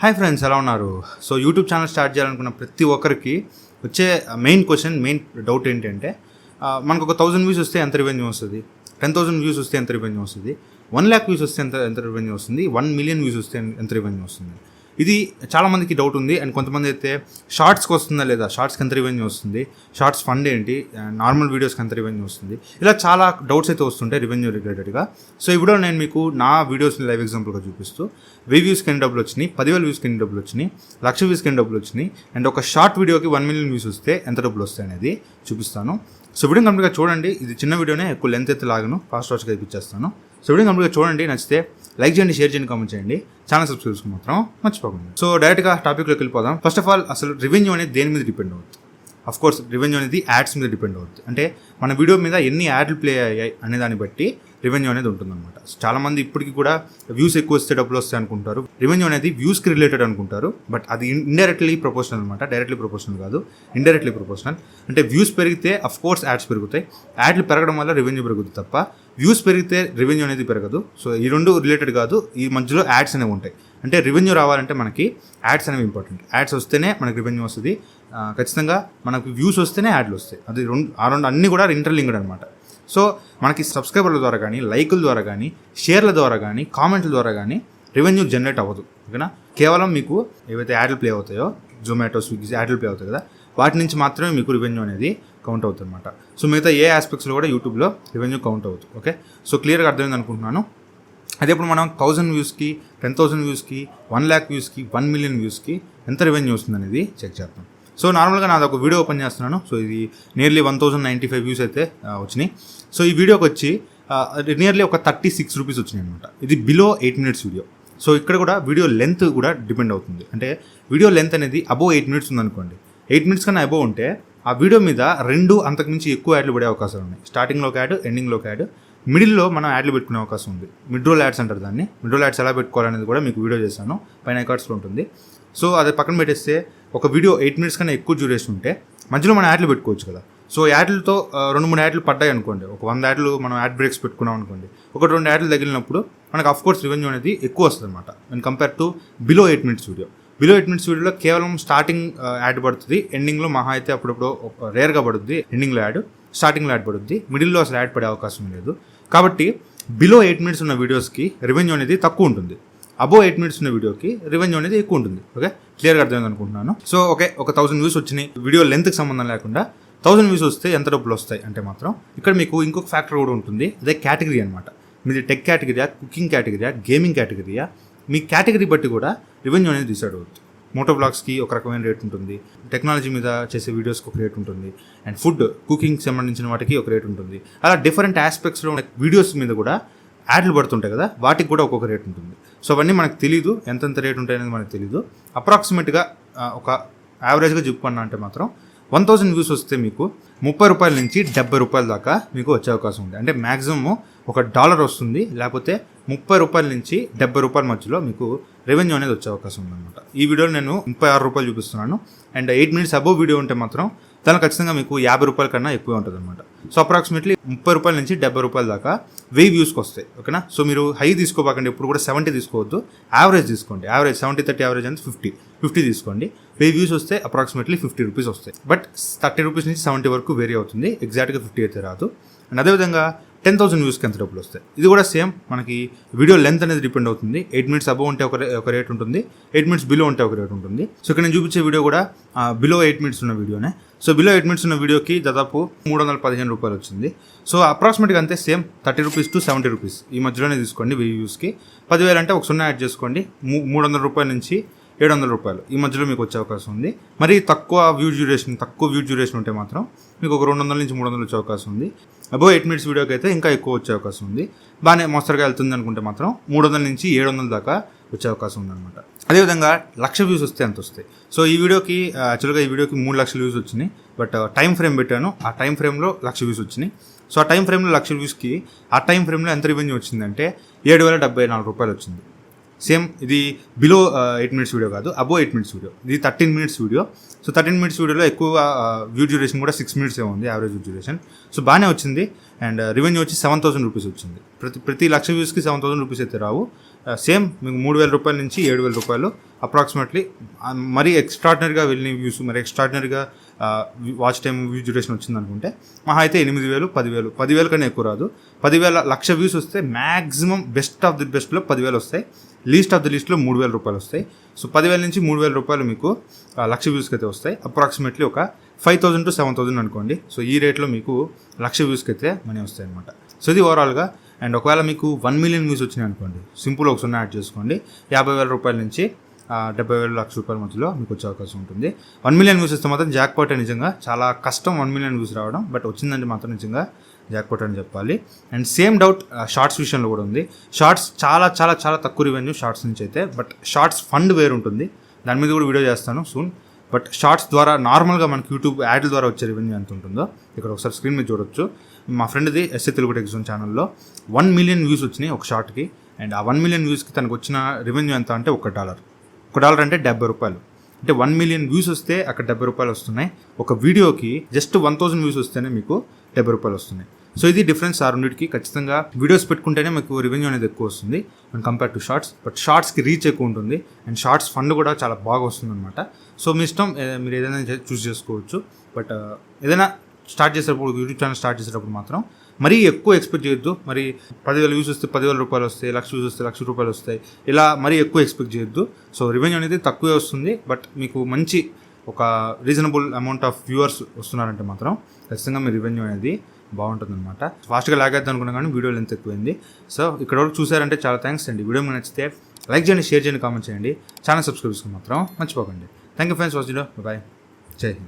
Hi friends, ఎలా ఉన్నారు? So YouTube channel start చేయాలనుకున్న ప్రతి ఒక్కరికి వచ్చే మెయిన్ డౌట్ ఏంటంటే మనకు ఒక 1000 వ్యూస్ వస్తే ఎంత రెవెన్యూ వస్తుంది, 10,000 వ్యూస్ వస్తే ఎంత రెవెన్యూ వస్తుంది, 1 lakh వ్యూస్ వస్తే ఎంత రెవెన్యూ వస్తుంది, 1 million వ్యూస్ వస్తే ఎంత రెవెన్యూ వస్తుంది. ఇది చాలామందికి డౌట్ ఉంది. అండ్ కొంతమంది అయితే షార్ట్స్కి వస్తుందా లేదా, షార్ట్స్కి ఎంత రెవెన్యూ వస్తుంది, షార్ట్స్ ఫండ్ ఏంటి, నార్మల్ వీడియోస్కి ఎంత రెవెన్యూ వస్తుంది, ఇలా చాలా డౌట్స్ అయితే వస్తుంటాయి రెవెన్యూ రిలేటెడ్గా. సో ఈ వీడియో నేను మీకు నా వీడియోస్ని లైవ్ ఎగ్జాంపుల్గా చూపిస్తూ 1000 వ్యూస్కి ఎన్ని డబ్బులు వచ్చినాయి, 10,000 వ్యూస్కి ఎన్ని డబ్బులు వచ్చినాయి, 1,00,000 వ్యూస్కి ఎన్ని డబ్బులు వచ్చినాయి, అండ్ ఒక షార్ట్ వీడియోకి 1 million వ్యూస్ వస్తే ఎంత డబ్బులు వస్తాయి అనేది చూపిస్తాను. సో వీడియో కంప్లీట్గా చూడండి. ఇది చిన్న వీడియోనే, ఎక్కువ లెంత్ అయితే లాగను, ఫాస్ట్గా ఇప్పించేస్తాను. సో వీడియో కంప్లీట్గా చూడండి, నచ్చితే లైక్ చేయండి, షేర్ చేయండి, కామెంట్ చేయండి, ఛానల్ సబ్స్క్రైబ్ చేసుకుని మాత్రం మర్చిపోకండి. సో డైరెక్ట్గా టాపిక్లోకి వెళ్ళిపోదాం. ఫస్ట్ ఆఫ్ ఆల్ అసలు రెవెన్యూ అనేది దేని మీద డిపెండ్ అవుతుంది? అఫ్ కోర్స్ రెవెన్యూ అనేది యాడ్స్ మీద డిపెండ్ అవుతుంది. అంటే మన వీడియో మీద ఎన్ని యాడ్లు ప్లే అయ్యాయి అనే దాన్ని బట్టి రెవెన్యూ అనేది ఉంటుందన్నమాట. చాలామంది ఇప్పటికీ కూడా వ్యూస్ ఎక్కువ వస్తే డబ్బులు వస్తాయి అనుకుంటారు. రెవెన్యూ అనేది వ్యూస్కి రిలేటెడ్ అనుకుంటారు, బట్ అది ఇండైరెక్ట్లీ ప్రపోర్షనల్ అనమాట. డైరెక్ట్లీ ప్రపోర్షనల్ కాదు, ఇండైరెక్ట్లీ ప్రపోర్షనల్. అంటే వ్యూస్ పెరిగితే అఫ్ కోర్స్ యాడ్స్ పెరుగుతాయి, యాడ్లు పెరగడం వల్ల రెవెన్యూ పెరుగుతుంది తప్ప వ్యూస్ పెరిగితే రెవెన్యూ అనేది పెరగదు. సో ఈ రెండు రిలేటెడ్ కాదు, ఈ మధ్యలో యాడ్స్ అనేవి ఉంటాయి. అంటే రెవెన్యూ రావాలంటే మనకి యాడ్స్ అనేవి ఇంపార్టెంట్. యాడ్స్ వస్తేనే మనకి రెవెన్యూ వస్తుంది. ఖచ్చితంగా మనకి వ్యూస్ వస్తేనే యాడ్లు వస్తాయి. అది రెండు అన్నీ కూడా ఇంటర్లింక్డ్ అనమాట. సో మనకి సబ్స్క్రైబర్ల ద్వారా కానీ, లైకుల ద్వారా కానీ, షేర్ల ద్వారా కానీ, కామెంట్ల ద్వారా కానీ రెవెన్యూ జనరేట్ అవ్వదు. ఓకేనా? కేవలం మీకు ఏవైతే యాడ్లు ప్లే అవుతాయో, జొమాటో, స్విగ్గీ యాడ్లు ప్లే అవుతాయి కదా, వాటి నుంచి మాత్రమే మీకు రెవెన్యూ అనేది కౌంట్ అవుతుంది అనమాట. సో మిగతా ఏ ఆస్పెక్ట్స్లో కూడా యూట్యూబ్లో రెవెన్యూ కౌంట్ అవుతుంది. ఓకే, సో క్లియర్గా అర్థమైంది అనుకుంటున్నాను. అదే ఇప్పుడు మనం 1000 వ్యూస్కి, 10,000 వ్యూస్కి, 1 lakh వ్యూస్కి, 1 million వ్యూస్కి ఎంత రెవెన్యూ వస్తుంది అనేది చెక్ చేద్దాం. సో నార్మల్గా నాది ఒక వీడియో ఓపెన్ చేస్తున్నాను. సో ఇది నియర్లీ 1095 వ్యూస్ అయితే వచ్చినాయి. సో ఈ వీడియోకి వచ్చి నియర్లీ ఒక 36 రూపీస్ వచ్చినాయి అనమాట. ఇది బిలో 8 minutes వీడియో. సో ఇక్కడ కూడా వీడియో లెంత్ కూడా డిపెండ్ అవుతుంది. అంటే వీడియో లెంత్ అనేది అబోవ్ 8 minutes ఉందనుకోండి, 8 minutes కన్నా అబోవ్ ఉంటే ఆ వీడియో మీద 2 అంతకుమించి ఎక్కువ యాడ్లు పడే అవకాశాలు ఉన్నాయి. స్టార్టింగ్లో ఒక యాడ్, ఎండింగ్లో ఒక యాడ్, మిడిల్లో మనం యాడ్లు పెట్టుకునే అవకాశం ఉంది. మిడ్ రోల్ యాడ్స్ అంటారు దాన్ని. మిడ్ రోల్ యాడ్స్ ఎలా పెట్టుకోవాలనేది కూడా మీకు వీడియో చేశాను, పైన ఐకార్డ్స్లో ఉంటుంది. సో అది పక్కన పెట్టేస్తే ఒక వీడియో 8 minutes కన్నా ఎక్కువ డ్యూరేషన్ ఉంటే మధ్యలో మనం యాడ్లు పెట్టుకోవచ్చు కదా. సో యాడ్లతో 2-3 యాడ్లు పడ్డాయి అనుకోండి, ఒక 100 యాడ్లు మనం యాడ్ బ్రేక్స్ పెట్టుకున్నాం అనుకోండి, 1-2 యాడ్లు తగిలినప్పుడు మనకు ఆఫ్ కోర్స్ రెవెన్యూ అనేది ఎక్కువ వస్తుంది అనమాట and compare to below 8 minutes video. Below 8 minutes వీడియోలో కేవలం స్టార్టింగ్ యాడ్ పడుతుంది, ఎండింగ్లో మహా అయితే అప్పుడప్పుడు రేర్గా పడుద్ది, ఎండింగ్లో యాడ్, స్టార్టింగ్లో యాడ్ పడుద్ది, మిడిల్లో అసలు యాడ్ పడే అవకాశం లేదు. కాబట్టి బిలో 8 minutes ఉన్న వీడియోస్కి రెవెన్యూ అనేది తక్కువ ఉంటుంది, అబోవ్ 8 minutes ఉన్న వీడియోకి రెవెన్యూ అనేది ఎక్కువ ఉంటుంది. ఓకే, క్లియర్గా అర్థమైంది అనుకుంటున్నాను. సో ఓకే, ఒక 1000 వ్యూస్ వచ్చినాయి, వీడియో లెంత్కి సంబంధం లేకుండా 1000 వ్యూస్ వస్తే ఎంత డబ్బులు వస్తాయి అంటే మాత్రం ఇక్కడ మీకు ఇంకొక ఫ్యాక్టర్ కూడా ఉంటుంది. అదే కేటగిరీ అనమాట. మీది టెక్ కేటగిరీయా, కుకింగ్ కేటగిరీయా, గేమింగ్ కేటగిరీయా, మీ కేటగిరీ బట్టి కూడా రెవెన్యూ అనేది డిసైడ్ అవుతుంది. మోటో బ్లాగ్స్కి ఒక రకమైన రేట్ ఉంటుంది, టెక్నాలజీ మీద చేసే వీడియోస్కి ఒక రేట్ ఉంటుంది, అండ్ ఫుడ్, కుకింగ్ సంబంధించిన వాటికి ఒక రేట్ ఉంటుంది. అలా డిఫరెంట్ ఆస్పెక్ట్స్లో వీడియోస్ మీద కూడా యాడ్లు పడుతుంటాయి కదా, వాటికి కూడా ఒక్కొక్క రేట్ ఉంటుంది. సో అవన్నీ మనకు తెలీదు, ఎంతెంత రేట్ ఉంటాయి అనేది మనకు తెలీదు. అప్రాక్సిమేట్గా ఒక యావరేజ్గా చెప్పుకున్నా అంటే మాత్రం 1000 వ్యూస్ వస్తే మీకు 30 రూపాయల నుంచి 70 రూపాయల దాకా మీకు వచ్చే అవకాశం ఉంది. అంటే మ్యాక్సిమం $1 వస్తుంది, లేకపోతే 30 రూపాయల నుంచి 70 రూపాయల మధ్యలో మీకు రెవెన్యూ అనేది వచ్చే అవకాశం ఉందన్నమాట. ఈ వీడియోలో నేను 36 రూపాయలు చూపిస్తున్నాను. అండ్ 8 minutes అబోవ్ వీడియో ఉంటే మాత్రం దాని ఖచ్చితంగా మీకు 50 రూపాయల కన్నా ఎక్కువ ఉంటుంది అనమాట. సో అప్రాక్సిమేట్లీ 30 రూపాయల నుంచి 70 రూపాయల దాకా 1000 వ్యూస్కి వస్తాయి. ఓకేనా? సో మీరు హై తీసుకోబాకండి, ఎప్పుడు కూడా 70 తీసుకోవద్దు, యావరేజ్ తీసుకోండి. యావరేజ్ 70-30 యావరేజ్ అంటే 50 తీసుకోండి. 1000 వ్యూస్ వస్తే అప్రాక్సిమేట్లీ 50 రూపీస్ వస్తాయి. బట్ 30 రూపీస్ నుంచి 70 వరకు వేరీ అవుతుంది, ఎగ్జాక్ట్గా 50 అయితే రాదు. అండ్ అదేవిధంగా 10,000 వ్యూస్కి ఎంత డబ్బులు వస్తాయి, ఇది కూడా సేమ్. మనకి వీడియో లెంత్ అనేది డిపెండ్ అవుతుంది. 8 minutes అబోవ్ ఉంటే ఒక రేట్ ఉంటుంది, 8 minutes బిలో ఉంటే ఒక రేట్ ఉంటుంది. సో ఇక్కడ నేను చూపించే వీడియో కూడా బిలో 8 minutes ఉన్న వీడియోనే. సో బిలో 8 minutes ఉన్న వీడియోకి దాదాపు 315 రూపాయలు వచ్చింది. సో అప్రాక్సిమేట్గా అంతే, సేమ్ 30 రూపీస్ టు 70 రూపీస్ ఈ మధ్యలోనే తీసుకోండి. 1000 వ్యూస్కి 10,000 అంటే ఒక 0 యాడ్ చేసుకోండి, 300 రూపాయల నుంచి 700 రూపాయలు ఈ మధ్యలో మీకు వచ్చే అవకాశం ఉంది. మరి తక్కువ వ్యూ డ్యూరేషన్ ఉంటే మాత్రం మీకు ఒక 200 నుంచి 300 వచ్చే అవకాశం ఉంది. అబోవ్ 8 minutes వీడియోకి అయితే ఇంకా ఎక్కువ వచ్చే అవకాశం ఉంది. బాగానే మోస్తరుగా వెళ్తుంది అనుకుంటే మాత్రం 300 నుంచి 700 దాకా వచ్చే అవకాశం ఉందన్నమాట. అదేవిధంగా 1,00,000 వ్యూస్ వస్తే ఎంత వస్తాయి? సో ఈ వీడియోకి యాక్చువల్గా ఈ వీడియోకి 3 లక్షల వ్యూస్ వచ్చినాయి, బట్ టైం ఫ్రేమ్ పెట్టాను, ఆ టైం ఫ్రేమ్లో 1,00,000 వ్యూస్ వచ్చినాయి. సో ఆ టైం ఫ్రేమ్లో 1,00,000 వ్యూస్కి ఆ టైం ఫ్రేమ్లో ఎంత రెవెన్యూ వచ్చిందంటే 7,074 రూపాయలు వచ్చింది. సేమ్ ఇది బిలో 8 మినిట్స్ వీడియో కాదు, అబో 8 మినిట్స్ వీడియో. ఇది 13 మినిట్స్ వీడియో. సో 13 మినిట్స్ వీడియోలో ఎక్కువ వ్యూ డ్యూరేషన్ కూడా 6 మినిట్స్ ఉంది యావరేజ్ వ్యూ డ్యూరేషన్. సో బాగానే వచ్చింది. అండ్ రెవెన్యూ వచ్చి 7,000 రూపీస్ వచ్చింది. ప్రతి లక్ష వ్యూస్కి 7,000 రూపీస్ అయితే రావు. సేమ్ మీకు 3,000 రూపాయల నుంచి 7,000 రూపాయలు అప్రాక్సిమేట్లీ. మరీ ఎక్స్ట్రాడినరీగా వెళ్ళిన వ్యూస్, మరి ఎక్స్ట్రాడినరీగా వాచ్ టైం వ్యూ డ్యూరేషన్ వచ్చింది అనుకుంటే మహా అయితే 8,000, 10,000 కన్నా ఎక్కువ రాదు. 10,000 లక్ష వ్యూస్ వస్తే మ్యాక్సిమం బెస్ట్ ఆఫ్ ది బెస్ట్లో 10,000 వస్తాయి. లీస్ట్ ఆఫ్ ది లీస్ట్లో 3,000 రూపాయలు వస్తాయి. సో 10,000 నుంచి 3,000 రూపాయలు మీకు లక్ష వ్యూస్కి అయితే వస్తాయి. అప్రాక్సిమేట్లీ ఒక 5,000 to 7,000 అనుకోండి. సో ఈ రేట్లో మీకు లక్ష వ్యూస్కి అయితే మనీ వస్తాయి అనమాట. సో ఇది ఓవరాల్గా. అండ్ ఒకవేళ మీకు 1 మిలియన్ వ్యూస్ వచ్చినాయి అనుకోండి, సింపుల్ ఒక 0 యాడ్ చేసుకోండి. 50,000 రూపాయల నుంచి 70,000 లక్ష రూపాయల మధ్యలో మీకు వచ్చే అవకాశం ఉంటుంది. 1 మిలియన్ వ్యూస్ వస్తే మాత్రం జాక్పాట్ నిజంగా చాలా కష్టం 1 మిలియన్ వ్యూస్ రావడం. బట్ వచ్చిందంటే మాత్రం నిజంగా జాక్పాట్ అని చెప్పాలి. అండ్ సేమ్ డౌట్ షార్ట్స్ విషయంలో కూడా ఉంది. షార్ట్స్ చాలా చాలా చాలా తక్కువ రెవెన్యూ షార్ట్స్ నుంచి అయితే. బట్ షార్ట్స్ ఫండ్ వేరు ఉంటుంది, దాని మీద కూడా వీడియో చేస్తాను సూన్. బట్ షార్ట్స్ ద్వారా నార్మల్గా మనకి యూట్యూబ్ యాడ్ల ద్వారా వచ్చే రెవెన్యూ ఎంత ఉంటుందో ఇక్కడ ఒకసారి స్క్రీన్ మీద చూడొచ్చు. మా ఫ్రెండ్ది ఎస్ఏ తెలుగు టెక్ జోన్ ఛానల్లో 1 మిలియన్ వ్యూస్ వచ్చినాయి ఒక షార్ట్కి. అండ్ ఆ 1 మిలియన్ వ్యూస్కి తనకు వచ్చిన రెవెన్యూ ఎంత అంటే $1 అంటే 70 రూపాయలు. అంటే 1 మిలియన్ వ్యూస్ వస్తే అక్కడ 70 రూపాయలు వస్తున్నాయి. ఒక వీడియోకి జస్ట్ 1,000 వ్యూస్ వస్తేనే మీకు 70 రూపాయలు వస్తున్నాయి. సో ఇది డిఫరెన్స్ ఆ రెండింటికి. ఖచ్చితంగా వీడియోస్ పెట్టుకుంటేనే మీకు రెవెన్యూ అనేది ఎక్కువ వస్తుంది and compare to shorts. But షార్ట్స్కి రీచ్ ఎక్కువ ఉంటుంది అండ్ షార్ట్స్ ఫండ్ కూడా చాలా బాగా వస్తుంది అనమాట. సో మీ ఇష్టం, మీరు ఏదైనా చూస్ చేసుకోవచ్చు. బట్ ఏదైనా స్టార్ట్ చేసేటప్పుడు, యూట్యూబ్ ఛానల్ స్టార్ట్ చేసేటప్పుడు మాత్రం మరీ ఎక్కువ ఎక్స్పెక్ట్ చేయొద్దు. మరి 10,000 వ్యూస్ వస్తే 10,000 రూపాయలు వస్తాయి, లక్ష వ్యూస్ వస్తే లక్ష రూపాయలు వస్తాయి, ఇలా మరీ ఎక్కువ ఎక్స్పెక్ట్ చేయొద్దు. సో రెవెన్యూ అనేది తక్కువే వస్తుంది. బట్ మీకు మంచి ఒక రీజనబుల్ అమౌంట్ ఆఫ్ వ్యూవర్స్ వస్తున్నారంటే మాత్రం ఖచ్చితంగా మీ రెవెన్యూ అనేది బాగుంటుంది అనమాట. ఫాస్ట్గా లాగ్ అవుతుంది అనుకున్నా కానీ వీడియో లెంత్ ఎక్కువైంది. సో ఇక్కడ వరకు చూసారంటే చాలా థ్యాంక్స్ అండి. వీడియో మీకు నచ్చితే లైక్ చేయండి, షేర్ చేయండి, కామెంట్ చేయండి. ఛానల్ సబ్స్క్రైబ్ చేసుకుని మాత్రం మర్చిపోకండి. Thank you friends, watch video. Bye, Jai Hind.